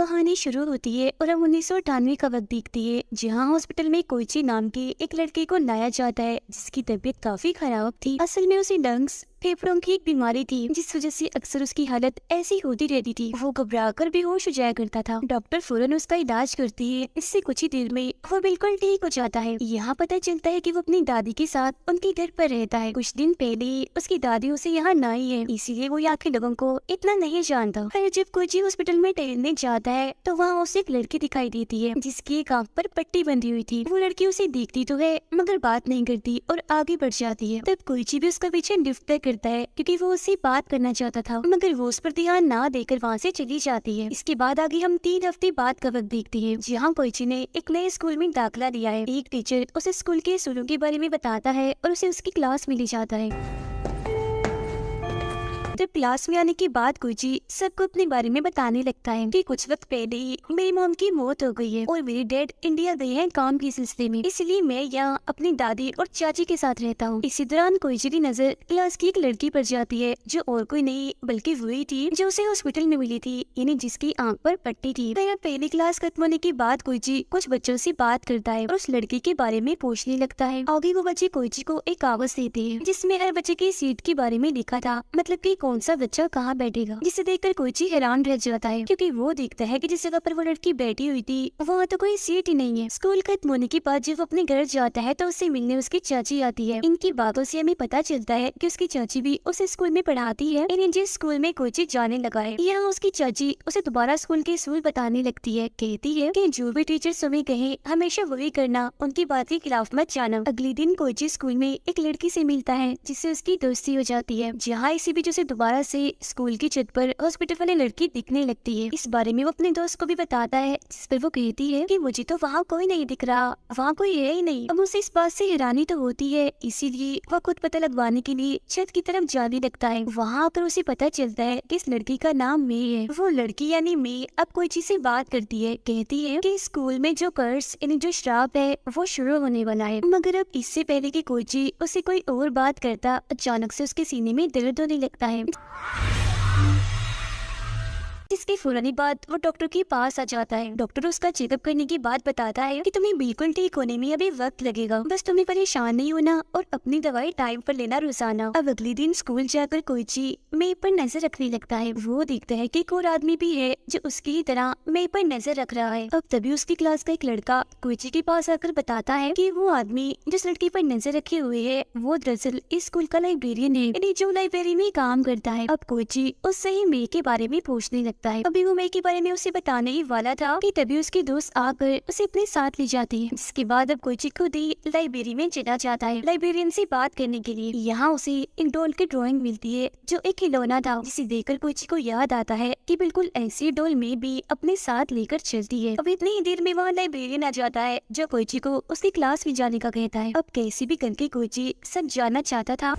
कहानी शुरू होती है और हम 1998 का वक्त देखती है, जहाँ हॉस्पिटल में कोइची नाम की एक लड़की को लाया जाता है जिसकी तबीयत काफी खराब थी। असल में उसे लंग्स फेफड़ों की एक बीमारी थी, जिस वजह से अक्सर उसकी हालत ऐसी होती रहती थी। वो घबराकर बेहोश हो जाया करता था। डॉक्टर फौरन उसका इलाज करती है। इससे कुछ ही देर में वो बिल्कुल ठीक हो जाता है। यहाँ पता चलता है कि वो अपनी दादी के साथ उनके घर पर रहता है। कुछ दिन पहले उसकी दादी उसे यहाँ न आई है, इसीलिए वो यहाँ के लोगों को इतना नहीं जानता। फिर जब कोइची हॉस्पिटल में टहलने जाता है तो वहाँ उसे एक लड़की दिखाई देती है जिसकी एक आंख पर पट्टी बंधी हुई थी। वो लड़की उसे देखती तो है मगर बात नहीं करती और आगे बढ़ जाती है। तब कोइची भी उसका पीछे लिफ्ट करता है क्योंकि वो उससे बात करना चाहता था, मगर वो उस पर ध्यान ना देकर वहाँ से चली जाती है। इसके बाद आगे हम 3 हफ्ते बाद का वक्त देखते हैं, जहाँ कोइची ने एक नए स्कूल में दाखिला लिया है। एक टीचर उसे स्कूल के असूलों के बारे में बताता है और उसे उसकी क्लास में ले जाता है। जब क्लास में आने के बाद कोइची सबको अपने बारे में बताने लगता है कि कुछ वक्त पहले ही मेरी मॉम की मौत हो गई है और मेरे डैड इंडिया गए हैं काम के सिलसिले में, इसलिए मैं यहाँ अपनी दादी और चाची के साथ रहता हूँ। इसी दौरान कोइची की नजर क्लास की एक लड़की पर जाती है जो और कोई नहीं बल्कि वही थी जो उसे हॉस्पिटल में मिली थी, यानी जिसकी आंख पर पट्टी थी। फिर पहली क्लास खत्म होने के बाद कोइची कुछ बच्चों से बात करता है और उस लड़की के बारे में पूछने लगता है। आगे वो बच्चे कोइची को एक कागज देते हैं जिसमें हर बच्चे की सीट के बारे में लिखा था, मतलब कि कौन सा बच्चा कहाँ बैठेगा। जिसे देखकर कोइची हैरान रह जाता है क्योंकि वो देखता है कि जिस जगह पर वो लड़की बैठी हुई थी वहाँ तो कोई सीट ही नहीं है। स्कूल खत्म होने के बाद जब वो अपने घर जाता है तो उससे मिलने उसकी चाची आती है। इनकी बातों से हमें पता चलता है कि उसकी चाची भी उसे स्कूल में पढ़ाती है, यानी जिस स्कूल में कोइची जाने लगा है। यहाँ उसकी चाची उसे दोबारा स्कूल के असूल बताने लगती है। कहती है कि जो भी टीचर तुम्हें कहे हमेशा वही करना, उनकी बात के खिलाफ मत जाना। अगले दिन कोइची स्कूल में एक लड़की से मिलता है जिससे उसकी दोस्ती हो जाती है। जहाँ इसी बीच उसे दोबारा से स्कूल की छत पर हॉस्पिटल वाली लड़की दिखने लगती है। इस बारे में वो अपने दोस्त को भी बताता है, जिस पर वो कहती है कि मुझे तो वहाँ कोई नहीं दिख रहा, वहाँ कोई है ही नहीं। अब उसे इस बात से हैरानी तो होती है, इसीलिए वो खुद पता लगवाने के लिए छत की तरफ जाने लगता है। वहाँ पर उसे पता चलता है कि इस लड़की का नाम मे है। वो लड़की यानी मे अब कोइची से बात करती है। कहती है कि स्कूल में जो कर्स यानी जो श्राप है वो शुरू होने वाला है। मगर अब इससे पहले कि कोइची उसे कोई और बात करता, अचानक से उसके सीने में दर्द होने लगता है। इसके फौरन बाद वो डॉक्टर के पास आ जाता है। डॉक्टर उसका चेकअप करने के बाद बताता है कि तुम्हें बिल्कुल ठीक होने में अभी वक्त लगेगा, बस तुम्हें परेशान नहीं होना और अपनी दवाई टाइम पर लेना रोजाना। अब अगले दिन स्कूल जाकर कोइची मे पर नजर रखने लगता है। वो देखता है कि एक और आदमी भी है जो उसकी ही तरह मे पर नजर रख रहा है। अब तभी उसकी क्लास का एक लड़का कोइची के पास आकर बताता है कि वो आदमी जिस लड़की पर नजर रखे हुए है वो दरअसल इस स्कूल का लाइब्रेरियन है, यानी जो लाइब्रेरी में काम करता है। अब कोइची उससे ही मे के बारे में पूछने लगता है। अभी वो मे के बारे में उसे बताने ही वाला था कि तभी उसके दोस्त आकर उसे अपने साथ ले जाते हैं। जिसके बाद अब कोइची खुद ही लाइब्रेरी में चला जाता है लाइब्रेरियन से बात करने के लिए। यहाँ उसे एक डॉल की ड्राइंग मिलती है जो एक खिलौना था, जिसे देखकर कोइची को याद आता है कि बिल्कुल ऐसी डॉल में भी अपने साथ लेकर चलती है। अब इतनी ही देर में वहाँ लाइब्रेरियन आ जाता है जो कोइची को उसकी क्लास में जाने का कहता है। अब कैसे भी करके कोइची सब जानना चाहता था,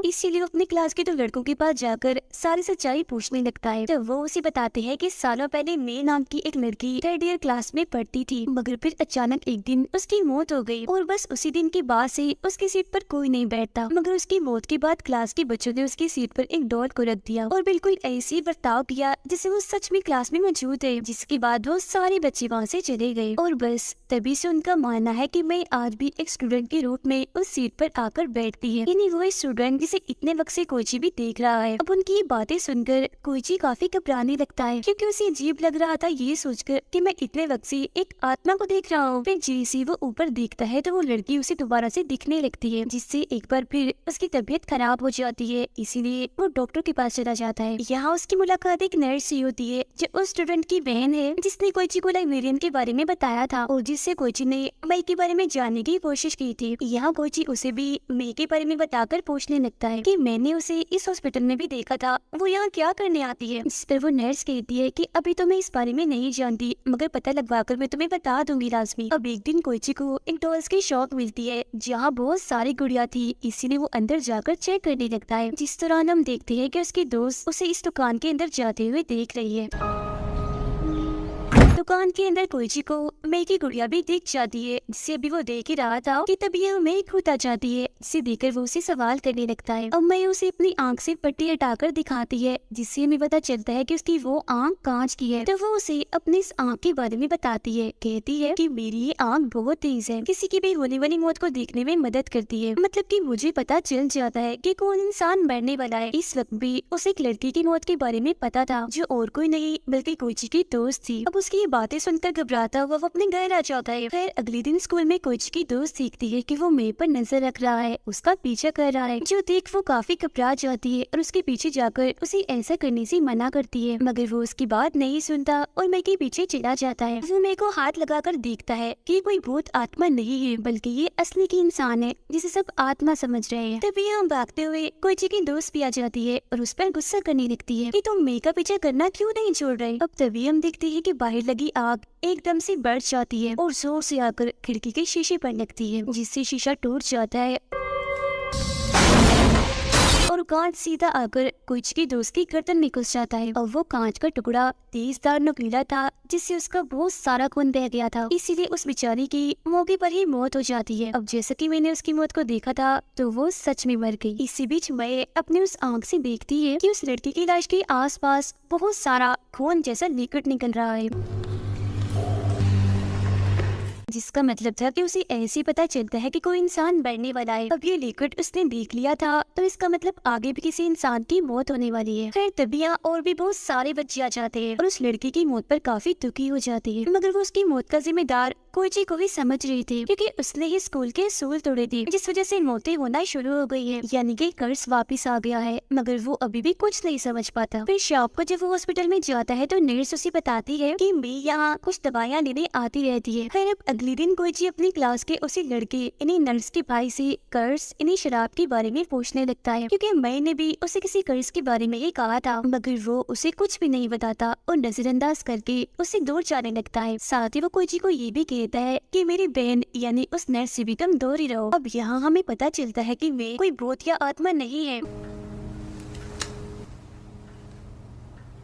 इसीलिए वो अपनी क्लास के 2 लड़कों के पास जाकर सारी सच्चाई पूछने लगता है। तो वो उसे बताते हैं कि सालों पहले मे नाम की एक लड़की 3rd ईयर क्लास में पढ़ती थी, मगर फिर अचानक एक दिन उसकी मौत हो गई और बस उसी दिन के बाद से उसकी सीट पर कोई नहीं बैठता। मगर उसकी मौत के बाद क्लास के बच्चों ने उसकी सीट पर एक डॉल को रख दिया और बिल्कुल ऐसे बर्ताव किया जैसे वो सच में क्लास में मौजूद है। जिसके बाद वो सारे बच्चे वहाँ से चले गए और बस तभी से उनका मानना है कि मैं आज भी एक स्टूडेंट के रूप में उस सीट पर आकर बैठती है, यानी वो स्टूडेंट जिसे इतने वक्त से कोइची भी देख रहा है। अब उनकी ये बातें सुनकर कोइची काफी घबराने लगता है क्योंकि उसे अजीब लग रहा था ये सोचकर कि मैं इतने वक्त से एक आत्मा को देख रहा हूँ। फिर जैसे वो ऊपर देखता है तो वो लड़की उसे दोबारा से दिखने लगती है, जिससे एक बार फिर उसकी तबीयत खराब हो जाती है। इसीलिए वो डॉक्टर के पास चला जाता है। यहाँ उसकी मुलाकात एक नर्स से होती है जो उस स्टूडेंट की बहन है जिसने कोइची को लाइब्रेरियन के बारे में बताया था और जिससे कोइची ने मे के बारे में जानने की कोशिश की थी। यहाँ कोइची उसे भी मे के बारे में बताकर पूछने लगता है कि मैंने उसे इस हॉस्पिटल में भी देखा था, वो यहाँ क्या करने आती है। जिस पर वो नर्स कहती है कि अभी तो मैं इस बारे में नहीं जानती, मगर पता लगवाकर मैं तुम्हें बता दूंगी लाजमी। अब एक दिन कोइची को एक डॉल्स की शॉप मिलती है जहाँ बहुत सारी गुड़िया थी, इसीलिए वो अंदर जाकर चेक करने लगता है। जिस दौरान हम देखते हैं कि उसकी दोस्त उसे इस दुकान के अंदर जाते हुए देख रही है। दुकान के अंदर कोइची को मेई की गुड़िया भी दिख जाती है, जिसे अभी वो देख ही रहा था कि तभी यह मेई खुद आ जाती है, जिसे देखकर वो उसे सवाल करने लगता है। अब मेई उसे अपनी आंख से पट्टी हटाकर दिखाती है, जिससे हमें पता चलता है कि उसकी वो आंख कांच की है। तो वो उसे अपनी इस आंख के बारे में बताती है, कहती है कि मेरी ये आंख बहुत तेज है, किसी की भी होने वाली मौत को देखने में मदद करती है। मतलब कि मुझे पता चल जाता है कि कौन इंसान मरने वाला है। इस वक्त भी उसे एक लड़की की मौत के बारे में पता था, जो और कोई नहीं बल्कि कोइची की दोस्त थी। अब उसकी ये बातें सुनकर घबराता हुआ वो अपने घर आ जाता है। फिर अगले दिन स्कूल में कोइची की दोस्त सीखती है कि वो मेई पर नजर रख रहा है, उसका पीछा कर रहा है, जो देख वो काफी घबरा जाती है और उसके पीछे जाकर उसे ऐसा करने से मना करती है, मगर वो उसकी बात नहीं सुनता और मेई के पीछे चला जाता है। वो मेई को हाथ लगाकर देखता है कि कोई भूत आत्मा नहीं है, बल्कि ये असली की इंसान है, जिसे सब आत्मा समझ रहे हैं। तभी हम भागते हुए कोइची की दोस्त भी आ जाती है और उस पर गुस्सा करने लगती है कि तुम मेई का पीछा करना क्यों नहीं छोड़ रहे। अब तभी हम देखते हैं कि बाहर लगी आग एकदम से बढ़ जाती है और जोर से आकर खिड़की के शीशे पर लगती है, जिससे शीशा टूट जाता है और कांच सीधा आकर कोइची की दोस्त की गर्दन में घुस जाता है। और वो कांच का टुकड़ा तेजदार नुकीला था, जिससे उसका बहुत सारा खून बह गया था, इसीलिए उस बेचारी की मौके पर ही मौत हो जाती है। अब जैसा कि मैंने उसकी मौत को देखा था, तो वो सच में मर गई। इसी बीच मैं अपने उस आंख से देखती है कि उस लड़की की लाश के आसपास बहुत सारा खून जैसा लिक्विड निकल रहा है, जिसका मतलब था कि उसे ऐसे पता चलता है कि कोई इंसान मरने वाला है। अब ये लिक्विड उसने देख लिया था, तो इसका मतलब आगे भी किसी इंसान की मौत होने वाली है। फिर तभी यहाँ और भी बहुत सारे बच्चे आ जाते हैं और उस लड़की की मौत पर काफी दुखी हो जाती है, मगर वो उसकी मौत का जिम्मेदार कोइची को ही समझ रही थी, क्योंकि उसने ही स्कूल के असूल तोड़े थे, जिस वजह से मौतें होना शुरू हो गई है, यानी कि कर्ज वापिस आ गया है। मगर वो अभी भी कुछ नहीं समझ पाता। फिर शाम को जब वो हॉस्पिटल में जाता है, तो नर्स उसे बताती है कि मैं यहाँ कुछ दवाइयाँ लेने आती रहती है। फिर अब अगले दिन कोइची अपनी क्लास के उसी लड़के इन्हीं नर्स के भाई से कर्ज इन्हीं शराब के बारे में पूछने लगता है, क्योंकि मैंने भी उसे किसी कर्ज के बारे में ही कहा था, मगर वो उसे कुछ भी नहीं बताता और नजरअंदाज करके उसे दूर जाने लगता है। साथ ही वो कोइची को ये भी कहता है कि मेरी बहन यानी उस नर्स से भी तुम दूर ही रहो। अब यहाँ हमें पता चलता है कि वे कोई भूत या आत्मा नहीं है,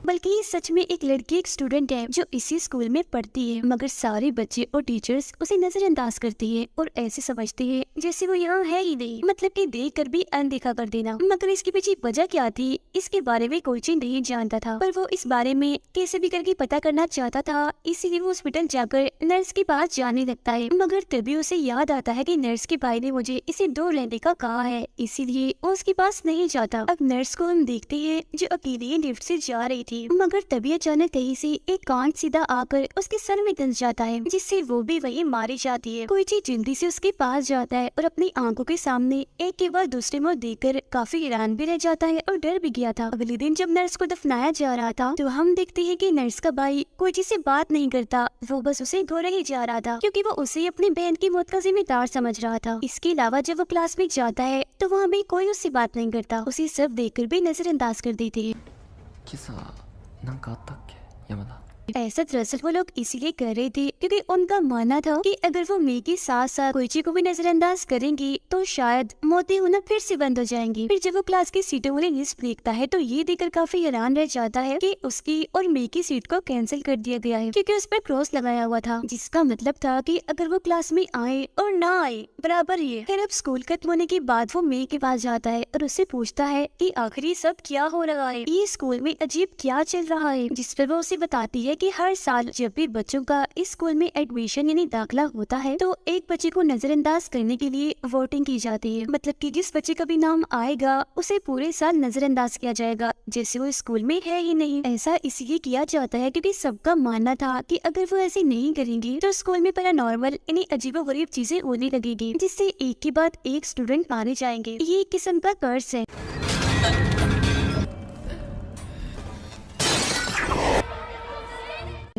बल्कि ये सच में एक लड़की एक स्टूडेंट है जो इसी स्कूल में पढ़ती है। मगर सारे बच्चे और टीचर्स उसे नजरअंदाज करती है और ऐसे समझते हैं जैसे वो यहाँ है ही नहीं, मतलब कि देख कर भी अनदेखा कर देना। मगर इसके पीछे वजह क्या थी, इसके बारे में कोई नहीं जानता था, पर वो इस बारे में कैसे भी करके पता करना चाहता था, इसीलिए वो हॉस्पिटल जाकर नर्स के पास जाने लगता है। मगर तभी उसे याद आता है कि नर्स के भाई ने मुझे इसे दूर रहने का कहा है, इसीलिए वो उसके पास नहीं जाता। अब नर्स को हम देखते हैं जो अकेले लिफ्ट से जा रही थी, मगर तभी अचानक कहीं से एक कांच सीधा आकर उसके सर में धंस जाता है, जिससे वो भी वही मारी जाती है। कोइची जल्दी से उसके पास जाता है और अपनी आंखों के सामने एक के बाद दूसरे में देखकर काफी हैरान भी रह जाता है और डर भी गया था। अगले दिन जब नर्स को दफनाया जा रहा था, तो हम देखते हैं कि नर्स का भाई कोइची से बात नहीं करता, वो बस उसे घोड़ा ही जा रहा था, क्योंकि वो उसे अपनी बहन की मौत का जिम्मेदार समझ रहा था। इसके अलावा जब वो क्लास में जाता है, तो वहाँ भी कोई उससे बात नहीं करता, उसे सब देखकर भी नजरअंदाज कर देते हैं। 今朝なんかあったっけ山田。 ऐसा दरअसल वो लोग इसीलिए कर रहे थे क्योंकि उनका मानना था कि अगर वो मेई के साथ साथ कोइची को भी नजरअंदाज करेंगी तो शायद मौतें होना फिर से बंद हो जाएंगी। फिर जब वो क्लास की सीटों वाली लिस्ट देखता है, तो ये देखकर काफी हैरान रह जाता है कि उसकी और मेई की सीट को कैंसिल कर दिया गया है, क्योंकि उस पर क्रॉस लगाया हुआ था, जिसका मतलब था कि अगर वो क्लास में आए और ना आए बराबर ही है। फिर अब स्कूल खत्म होने के बाद वो मेई के पास जाता है और उससे पूछता है कि आखिर ये सब क्या हो रहा है, ये स्कूल में अजीब क्या चल रहा है, जिस पर वो उसे बताती है कि हर साल जब भी बच्चों का इस स्कूल में एडमिशन यानी दाखिला होता है, तो एक बच्चे को नजरअंदाज करने के लिए वोटिंग की जाती है। मतलब कि जिस बच्चे का भी नाम आएगा उसे पूरे साल नजरअंदाज किया जाएगा, जैसे वो स्कूल में है ही नहीं। ऐसा इसलिए किया जाता है क्योंकि सबका मानना था कि अगर वो ऐसे नहीं करेंगे तो स्कूल में पैरानॉर्मल यानी अजीबोगरीब चीजें होने लगेगी, जिससे एक के बाद एक स्टूडेंट मारे जाएंगे। ये एक किस्म का कर्ज है।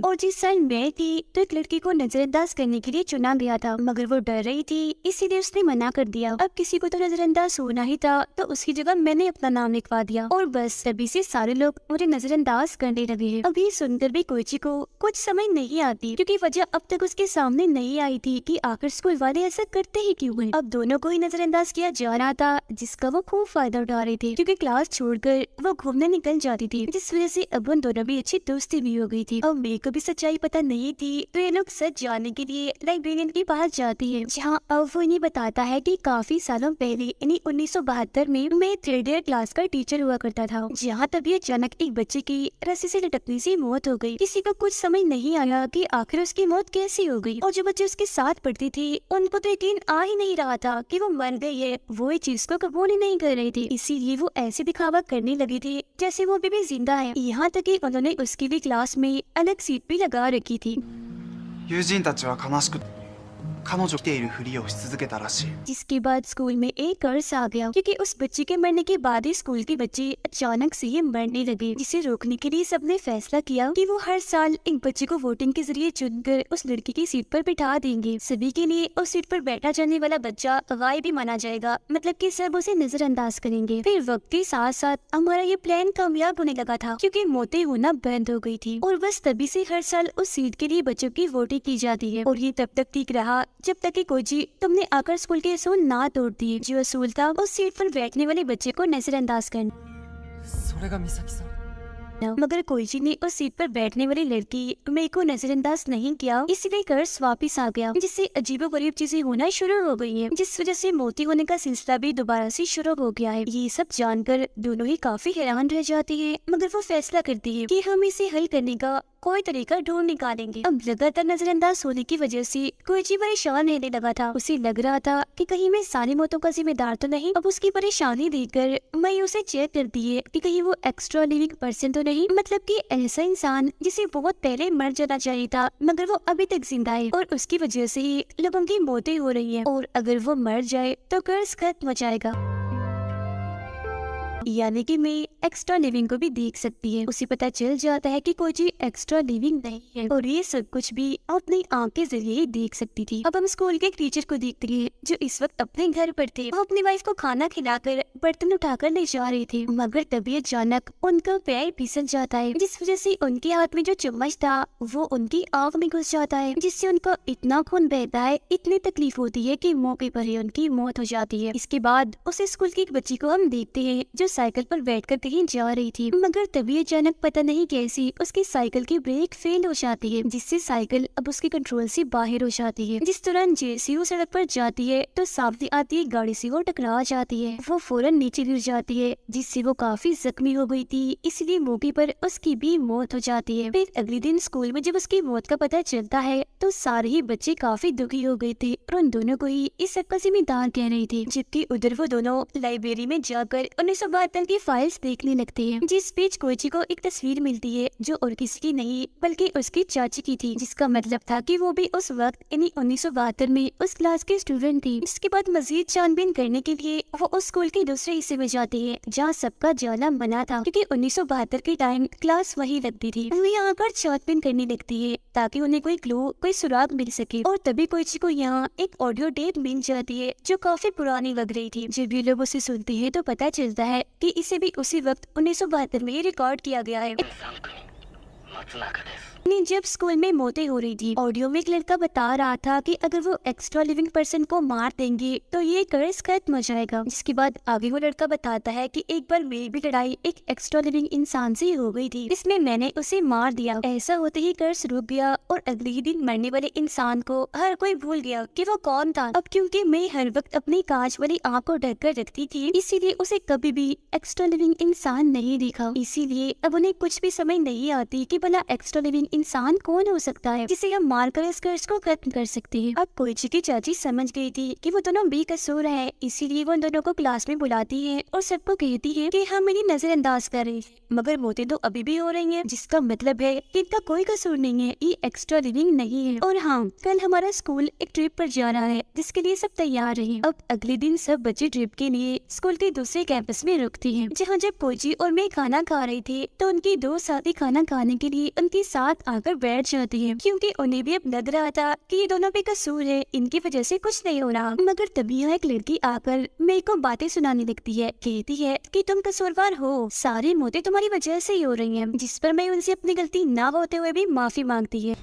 और जिस साल मैं थी तो एक लड़की को नजरअंदाज करने के लिए चुना गया था, मगर वो डर रही थी इसीलिए उसने मना कर दिया। अब किसी को तो नजरअंदाज होना ही था, तो उसकी जगह मैंने अपना नाम लिखवा दिया और बस तभी से सारे लोग मुझे नजरअंदाज करने लगे हैं। अभी सुनकर भी कोइची को कुछ समझ नहीं आती, क्योंकि वजह अब तक उसके सामने नहीं आई थी कि आखिर स्कूल वाले ऐसा करते ही क्यों हैं। अब दोनों को ही नजरअंदाज किया जा रहा था, जिसका वो खूब फायदा उठा रहे थे, क्योंकि क्लास छोड़कर वो घूमने निकल जाती थी, जिस वजह से अब उन दोनों भी अच्छी दोस्ती भी हो गई थी। अब मेरे को भी सच्चाई पता नहीं थी तो ये लोग सच जानने के लिए लाइब्रेरियन के पास जाती है, जहाँ अब वो इन्हें बताता है कि काफी सालों पहले यानी 1972 में मैं 3rd ईयर क्लास का टीचर हुआ करता था, जहाँ तभी अचानक एक बच्चे की रस्सी से लटकने से मौत हो गई। किसी को कुछ समझ नहीं आया कि आखिर उसकी मौत कैसी हो गई, और जो बच्चे उसके साथ पढ़ते थे उनको तो यकीन आ ही नहीं रहा था कि वो मर गई है। वो इस चीज को कबूल ही नहीं कर रहे थे, इसीलिए वो ऐसे दिखावा करने लगे थे जैसे वो अभी भी जिंदा है। यहाँ तक कि उन्होंने उसके लिए क्लास में अलग सीट भी लगा रखी थी। 友人たちは悲しく彼女来ているふりをし続けたらしい。 जिसके बाद स्कूल में एक कर्ज आ गया, क्योंकि उस बच्चे के मरने के बाद ही स्कूल के बच्चे अचानक से ही मरने लगे, जिसे रोकने के लिए सबने फैसला किया कि वो हर साल एक बच्चे को वोटिंग के जरिए चुनकर उस लड़की की सीट पर बिठा देंगे। सभी के लिए उस सीट पर बैठा जाने वाला बच्चा गायब भी माना जाएगा, मतलब कि सब उसे नजरअंदाज करेंगे। फिर वक्त के साथ साथ हमारा ये प्लान कामयाब होने लगा था, क्योंकि मौतें होना बंद हो गई थी, और बस तभी से हर साल उस सीट के लिए बच्चों की वोटिंग की जाती है। और ये तब तक ठीक रहा जब तक कि कोई तुमने आकर स्कूल के असूल ना तोड़ दिए। जो असूल था उस सीट पर बैठने वाले बच्चे को नजरअंदाज करना। それが美咲さん मगर कोईची ने उस सीट पर बैठने वाली लड़की मेई को नजरअंदाज नहीं किया, इसलिए कर्ज वापस आ गया, जिससे अजीबोगरीब चीजें होना शुरू हो गई हैं, जिस वजह से मोती होने का सिलसिला भी दोबारा से शुरू हो गया है। ये सब जानकर दोनों ही काफी हैरान रह जाती है, मगर वो फैसला करती है कि हम इसे हल करने का कोई तरीका ढूंढ निकालेंगे। अब लगातार नजरअंदाज होने की वजह से कोईची परेशान रहने लगा था। उसे लग रहा था कि कहीं मैं सारी मौतों का जिम्मेदार तो नहीं। अब उसकी परेशानी देखकर मैं उसे चेक करती है कि कहीं वो एक्स्ट्रा लिविंग पर्सन तो नहीं, मतलब कि ऐसा इंसान जिसे बहुत पहले मर जाना चाहिए था मगर वो अभी तक जिंदा है, और उसकी वजह से ही लोगों की मौतें हो रही है, और अगर वो मर जाए तो कर्ज खत्म हो जाएगा। यानी कि मैं एक्स्ट्रा लिविंग को भी देख सकती है। उसे पता चल जाता है कि कोई चीज एक्स्ट्रा लिविंग नहीं है, और ये सब कुछ भी अपनी आंख के जरिए ही देख सकती थी। अब हम स्कूल के एक टीचर को देखते हैं जो इस वक्त अपने घर पर थे। वो अपनी वाइफ को खाना खिलाकर बर्तन उठाकर ले जा रहे थे, मगर तभी अचानक उनका पैर फिसल जाता है, जिस वजह से उनके हाथ में जो चम्मच था वो उनकी आंख में घुस जाता है, जिससे उनका इतना खून बहता है, इतनी तकलीफ होती है कि मौके पर ही उनकी मौत हो जाती है। इसके बाद उस स्कूल की एक बच्ची को हम देखते हैं जो साइकिल पर बैठकर कहीं जा रही थी, मगर तभी अचानक पता नहीं कैसी उसकी साइकिल की ब्रेक फेल हो जाती है, जिससे साइकिल अब उसके कंट्रोल से बाहर हो जाती है। जिस दौरान जैसे वो सड़क पर जाती है तो सामने आती है गाड़ी से वो टकरा जाती है। वो फौरन नीचे गिर जाती है, जिससे वो काफी जख्मी हो गई थी, इसलिए मौके पर उसकी भी मौत हो जाती है। फिर अगले दिन स्कूल में जब उसकी मौत का पता चलता है तो सारे ही बच्चे काफी दुखी हो गए थे, और उन दोनों को ही इस सब का जिम्मेदार कह रहे थे। जबकि उधर वो दोनों लाइब्रेरी में जाकर 1972 की फाइल्स देखने लगते हैं, जिस बीच कोईची को एक तस्वीर मिलती है जो और किसी की नहीं बल्कि उसकी चाची की थी, जिसका मतलब था कि वो भी उस वक्त यानी 1972 में उस क्लास के स्टूडेंट थी। इसके बाद मजीद छानबीन करने के लिए वो उस स्कूल के दूसरे हिस्से में जाती है जहाँ सबका जाना मना था, क्योंकि 1972 के टाइम क्लास वही लगती थी। वो यहाँ आकर छानबीन करने लगती है ताकि उन्हें कोई क्लू, कोई सुराग मिल सके, और तभी कोईची को यहाँ एक ऑडियो टेप मिल जाती है जो काफी पुरानी लग रही थी। जब ये लोग उसे सुनते हैं तो पता चलता है कि इसे भी उसी वक्त 1972 में रिकॉर्ड किया गया है। जब स्कूल में मौतें हो रही थी, ऑडियो में एक लड़का बता रहा था कि अगर वो एक्स्ट्रा लिविंग पर्सन को मार देंगे तो ये कर्ज खत्म हो जाएगा। जिसके बाद आगे वो लड़का बताता है कि एक बार मेरी भी लड़ाई एक एक्स्ट्रा लिविंग इंसान से हो गई थी, इसमें मैंने उसे मार दिया। ऐसा होते ही कर्ज रुक गया और अगले ही दिन मरने वाले इंसान को हर कोई भूल गया कि वो कौन था। अब क्योंकि मैं हर वक्त अपनी कांच वाली आँख को ढक कर रखती थी, इसीलिए उसे कभी भी एक्स्ट्रा लिविंग इंसान नहीं दिखा। इसीलिए अब उन्हें कुछ भी समझ नहीं आती कि भला एक्स्ट्रा लिविंग इंसान कौन हो सकता है जिसे हम मारकर इस कर्ज को खत्म कर सकते हैं। अब कोईची की चाची समझ गई थी कि वो दोनों बेकसूर है, इसीलिए वो दोनों को क्लास में बुलाती है और सबको कहती है कि हम इन्हें नजरअंदाज कर रहे हैं, मगर मौतें तो अभी भी हो रही हैं, जिसका मतलब है कि इनका कोई कसूर नहीं है, ये एक्स्ट्रा लिविंग नहीं है। और हाँ, कल हमारा स्कूल एक ट्रिप पर जा रहा है जिसके लिए सब तैयार रहे। अब अगले दिन सब बच्चे ट्रिप के लिए स्कूल के दूसरे कैंपस में रुकते हैं, जहाँ जब कोईची और मैं खाना खा रही थी तो उनकी दो साथी खाना खाने के लिए उनके साथ आकर बैठ जाती है, क्योंकि उन्हें भी अब लग रहा था कि ये दोनों बेकसूर है, इनकी वजह से कुछ नहीं हो रहा। मगर तभी यहाँ एक लड़की आकर मेरे को बातें सुनाने लगती है, कहती है कि तुम कसूरवार हो, सारी मौतें तुम्हारी वजह से ही हो रही हैं, जिस पर मैं उनसे अपनी गलती ना होते हुए भी माफी मांगती है।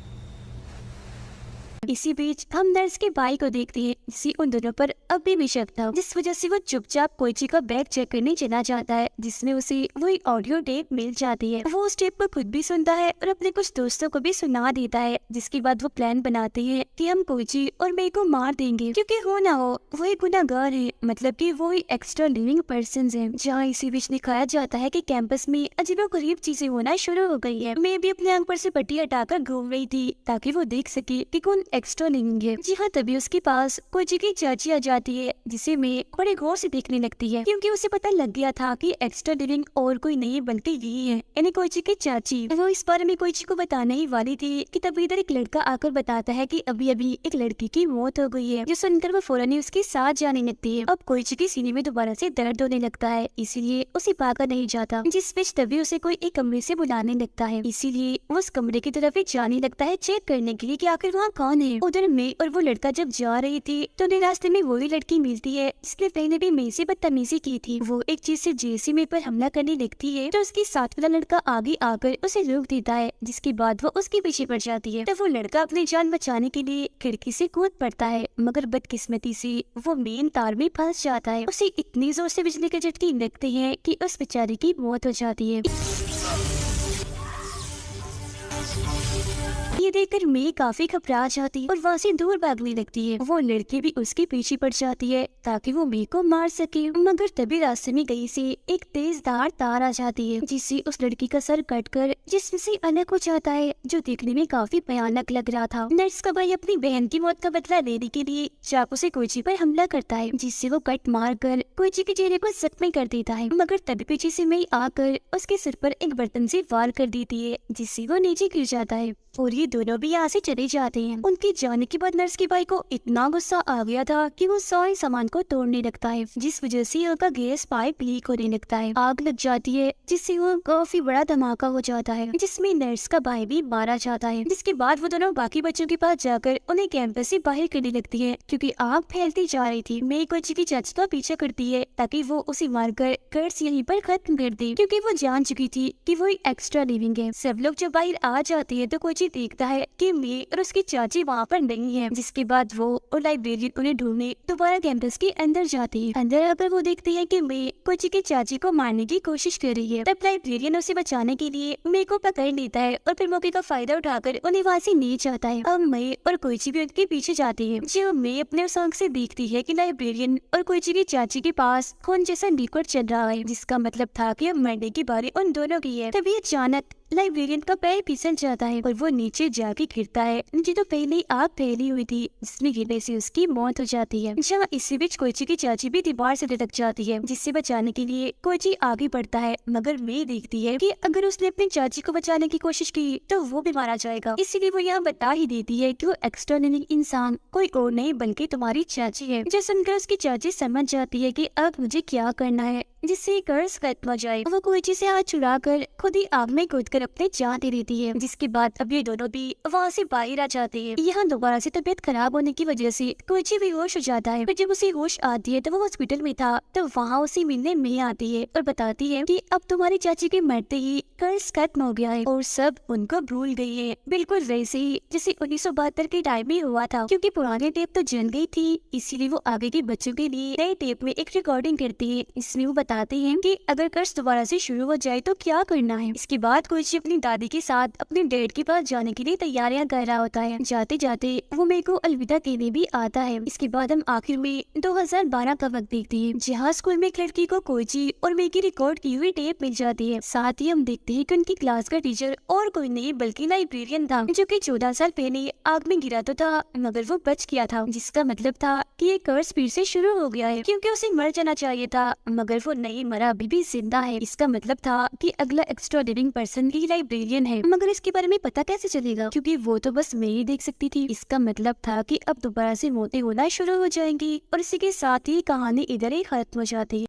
इसी बीच हम नर्स के भाई को देखते हैं जिससे उन दोनों पर अभी भी शक था, जिस वजह से वो चुपचाप कोइची का बैग चेक करने चला जाता है, जिसमें उसे वही ऑडियो टेप मिल जाती है। वो उस टेप को खुद भी सुनता है और अपने कुछ दोस्तों को भी सुना देता है, जिसके बाद वो प्लान बनाते हैं कि हम कोइची और मे को मार देंगे, क्योंकि हो ना हो वो एक गुनाहगार है, मतलब कि वो ही एक्स्ट्रा लिविंग पर्सन है। जहाँ इसी बीच दिखाया जाता है कि कैंपस में अजीबोगरीब चीजें होना शुरू हो गई है। मैं भी अपने आंख पर से पट्टी हटाकर घूम रही थी ताकि वो देख सके कि कौन एक्स्ट्रा लिविंग है। जी हाँ, तभी उसके पास कोइची की चाची आ जाती है, जिसे मैं बड़े गौर से देखने लगती है, क्योंकि उसे पता लग गया था कि एक्स्ट्रा लिविंग और कोई नहीं बल्कि यही है, यानी कोइची की चाची। वो इस बारे में कोइची को बताने ही वाली थी कि तभी इधर एक लड़का आकर बताता है कि अभी अभी एक लड़की की मौत हो गई है, जो सुनकर वो फौरन ही उसके साथ जाने लगती है। अब कोइची की सीने में दोबारा से दर्द होने लगता है, इसीलिए उसे भागा नहीं जाता, जिस बीच तभी उसे कोई एक कमरे से बुलाने लगता है, इसीलिए वो उस कमरे की तरफ ही जाने लगता है चेक करने के लिए कि आखिर वहाँ कौन है। उधर मैं और वो लड़का जब जा रही थी तो उन्हें रास्ते में वही लड़की मिलती है जिसने पहले भी मे से बदतमीजी की थी। वो एक चीज से जैसे मे पर हमला करने लगती है तो उसके साथ वाला लड़का आगे आकर उसे रोक देता है, जिसके बाद वो उसके पीछे पड़ जाती है। तो वो लड़का अपनी जान बचाने के लिए खिड़की से कूद पड़ता है, मगर बदकिस्मती से वो मेन तार में फंस जाता है। उसे इतनी जोर से बिजली के झटके लगते हैं कि उस बेचारे की मौत हो जाती है। ये देखकर मैं काफी घबरा जाती और वहाँ से दूर भागने लगती है। वो लड़की भी उसके पीछे पड़ जाती है ताकि वो मे को मार सके, मगर तभी रास्ते में कहीं से एक तेजधार तार आ जाती है, जिससे उस लड़की का सर कटकर जिसमें से अलग हो जाता है, जो देखने में काफी भयानक लग रहा था। नर्स का भाई अपनी बहन की मौत का बदला लेने के लिए चाकू से कोइची पर हमला करता है, जिससे वो कट मार कर कोइची के चेहरे को जख्मी कर देता है, मगर तभी पीछे से मैं आकर उसके सिर पर एक बर्तन से वार कर देती है, जिससे वो नीचे गिर जाता है और ये दोनों भी यहाँ से चले जाते हैं। उनके जाने के बाद नर्स के भाई को इतना गुस्सा आ गया था कि वो सारे सामान को तोड़ने लगता है, जिस वजह से उनका गैस पाइप लीक होने लगता है। आग लग जाती है, जिससे वो काफी बड़ा धमाका हो जाता है, जिसमें नर्स का भाई भी मारा जाता है। जिसके बाद वो दोनों बाकी बच्चों के पास जाकर उन्हें कैंपस से बाहर करने लगती है, क्योंकि आग फैलती जा रही थी। मैं कोइची की चाची का पीछा करती है ताकि वो उसे मारकर कर्ज यहीं पर खत्म कर दे, क्योंकि वो जान चुकी थी कि वो एक्स्ट्रा लिविंग है। सब लोग जब बाहर आ जाते हैं तो कोइची देखता है कि मैं और उसकी चाची वहाँ पर नहीं है, जिसके बाद वो और लाइब्रेरियन उन्हें ढूंढने दोबारा कैंपस के अंदर जाती है। अंदर आकर वो देखती है कि मैं कोइची की चाची को मारने की कोशिश कर रही है। तब लाइब्रेरियन उसे बचाने के लिए मे को पकड़ लेता है और फिर मौके का फायदा उठाकर उन्हें वहाँ से ले जाता है। अब मैं और कोइची भी उनके पीछे जाती है। जो मैं अपने उस आंख से देखती है कि लाइब्रेरियन और कोइची की चाची के पास खून जैसा लिक्विड चल रहा है, जिसका मतलब था कि अब मरने की बारी उन दोनों की है। तभी अचानक लाइब्रेरियन का पैर फिसल जाता है और वो नीचे जाके गिरता है, नीचे तो पहले ही आग फैली हुई थी, जिसमें गिरने से उसकी मौत हो जाती है। जहाँ इसी बीच कोइची की चाची भी दीवार से लटक जाती है, जिससे बचाने के लिए कोइची आगे बढ़ता है, मगर मैं देखती है कि अगर उसने अपनी चाची को बचाने की कोशिश की तो वो भी मारा जाएगा। इसीलिए वो यहाँ बता ही देती है कि वो एक्स्ट्रा लिविंग इंसान कोई और नहीं बल्कि तुम्हारी चाची है। जो सुनकर उसकी चाची समझ जाती है कि अब मुझे क्या करना है जिससे कर्ज खत्म हो जाए। वो कोइची से हाथ छुड़ा कर खुद ही आग में कूदकर अपने जान दे देती है, जिसके बाद अब ये दोनों भी वहाँ से बाहर आ जाते हैं। यहाँ दोबारा से तबीयत खराब होने की वजह से कोइची बेहोश हो जाता है। फिर जब उसे होश आती है तो वो हॉस्पिटल में था, तो वहाँ उसे मिलने में आती है और बताती है कि अब तुम्हारी चाची के मरते ही कर्ज खत्म हो गया है और सब उनको भूल गई है, बिल्कुल वैसे ही जैसे 1972 के टाइम में हुआ था। क्योंकि पुराने टेप तो जल गई थी, इसीलिए वो आगे के बच्चों के लिए नए टेप में एक रिकॉर्डिंग करती है। इसमें वो बताते हैं कि अगर कर्ज दोबारा से शुरू हो जाए तो क्या करना है। इसके बाद कोइची अपनी दादी के साथ अपने डैड के पास जाने के लिए तैयारियां कर रहा होता है। जाते जाते वो मेरे को अलविदा कहने भी आता है। इसके बाद हम आखिर में 2012 का वक्त देखते हैं, जहाँ स्कूल में एक लड़की को कोइची और मे की रिकॉर्ड की हुई टेप मिल जाती है। साथ ही हम देखते हैं कि उनकी क्लास का टीचर और कोई नहीं बल्कि लाइब्रेरियन था, जो कि 14 साल पहले आग में गिरा तो था मगर वो बच गया था, जिसका मतलब था कि ये कर्ज फिर से शुरू हो गया है, क्योंकि उसे मर जाना चाहिए था मगर वो नहीं मरा, अभी भी जिंदा है। इसका मतलब था कि अगला एक्स्ट्रा लिविंग पर्सन ही लाइब्रेरियन है, मगर इसके बारे में पता कैसे चलेगा, क्योंकि वो तो बस मैं ही देख सकती थी। इसका मतलब था कि अब दोबारा से मौतें होना शुरू हो जाएंगी और इसी के साथ ही कहानी इधर ही खत्म हो जाती है।